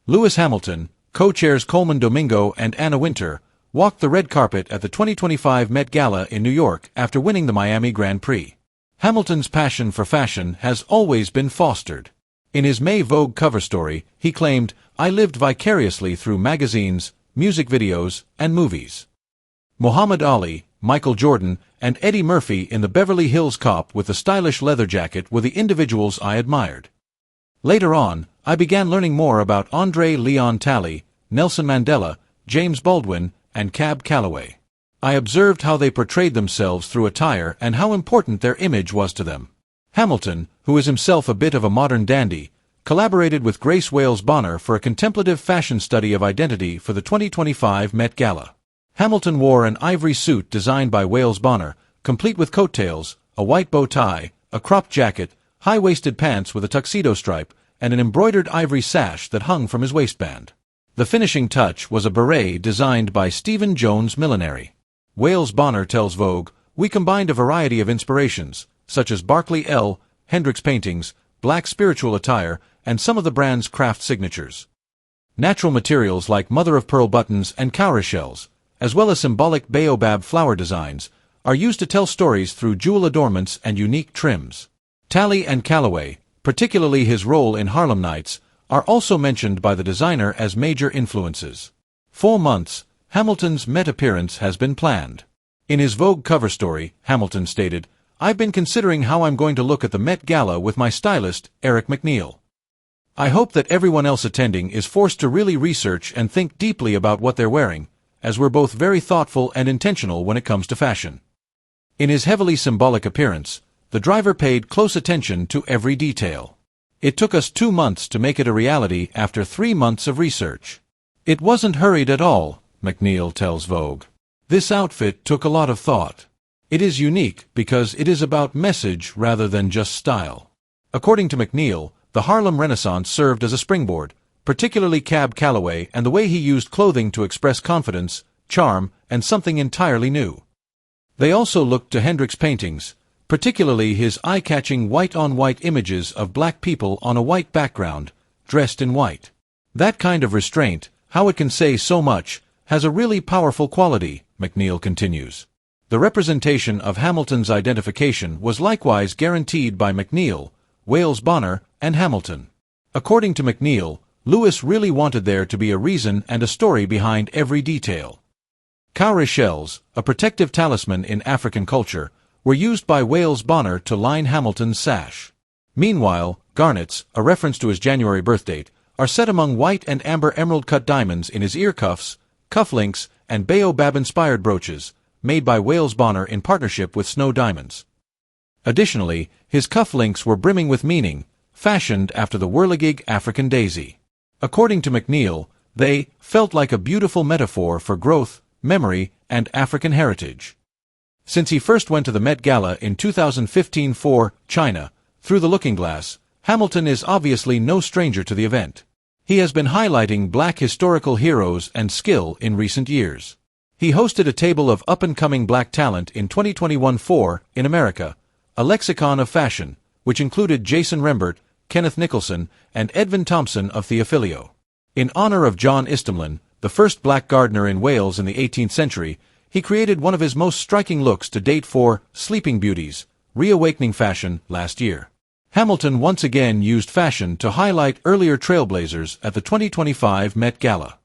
Lewis Hamilton, co-chairs Coleman Domingo and Anna Wintour, walked the red carpet at the 2025 Met Gala in New York after winning the Miami Grand Prix. Hamilton's passion for fashion has always been fostered. In his May Vogue cover story, he claimed, "I lived vicariously through magazines, music videos, and movies." Muhammad Ali, Michael Jordan, and Eddie Murphy in the Beverly Hills Cop with the stylish leather jacket were the individuals I admired. Later on, I began learning more about André Leon Talley, Nelson Mandela, James Baldwin, and Cab Calloway. I observed how they portrayed themselves through attire and how important their image was to them. Hamilton, who is himself a bit of a modern dandy, collaborated with Grace Wales Bonner for a contemplative fashion study of identity for the 2025 Met Gala. Hamilton wore an ivory suit designed by Wales Bonner, complete with coattails, a white bow tie, a cropped jacket, high-waisted pants with a tuxedo stripe, and an embroidered ivory sash that hung from his waistband. The finishing touch was a beret designed by Stephen Jones Millinery. Wales Bonner tells Vogue, "We combined a variety of inspirations, such as Barkley L, Hendricks paintings, black spiritual attire, and some of the brand's craft signatures. Natural materials like mother-of-pearl buttons and cowrie shells, as well as symbolic baobab flower designs, are used to tell stories through jewel adornments and unique trims." Talley and Calloway, particularly his role in Harlem Nights, are also mentioned by the designer as major influences. For months, Hamilton's Met appearance has been planned. In his Vogue cover story, Hamilton stated, "I've been considering how I'm going to look at the Met Gala with my stylist, Eric McNeil. I hope that everyone else attending is forced to really research and think deeply about what they're wearing, as we're both very thoughtful and intentional when it comes to fashion." In his heavily symbolic appearance, the driver paid close attention to every detail. "It took us 2 months to make it a reality after 3 months of research. It wasn't hurried at all," McNeil tells Vogue. "This outfit took a lot of thought. It is unique because it is about message rather than just style." According to McNeil, the Harlem Renaissance served as a springboard, particularly Cab Calloway and the way he used clothing to express confidence, charm, and something entirely new. They also looked to Hendricks' paintings, particularly his eye-catching white-on-white images of black people on a white background, dressed in white. "That kind of restraint, how it can say so much, has a really powerful quality," McNeil continues. The representation of Hamilton's identification was likewise guaranteed by McNeil, Wales Bonner, and Hamilton. According to McNeil, Lewis really wanted there to be a reason and a story behind every detail. Cowrie shells, a protective talisman in African culture, were used by Wales Bonner to line Hamilton's sash. Meanwhile, garnets, a reference to his January birthdate, are set among white and amber emerald-cut diamonds in his ear cuffs, cufflinks, and baobab-inspired brooches, made by Wales Bonner in partnership with Snow Diamonds. Additionally, his cufflinks were brimming with meaning, fashioned after the whirligig African daisy. According to McNeil, they felt like a beautiful metaphor for growth, memory, and African heritage. Since he first went to the Met Gala in 2015 for China, Through the Looking Glass, Hamilton is obviously no stranger to the event. He has been highlighting black historical heroes and skill in recent years. He hosted a table of up-and-coming black talent in 2021 for, in America, a lexicon of fashion, which included Jason Rembert, Kenneth Nicholson, and Edwin Thompson of Theophilio. In honor of John Eastomlin, the first black gardener in Wales in the 18th century, he created one of his most striking looks to date for Sleeping Beauties, Reawakening Fashion last year. Hamilton once again used fashion to highlight earlier trailblazers at the 2025 Met Gala.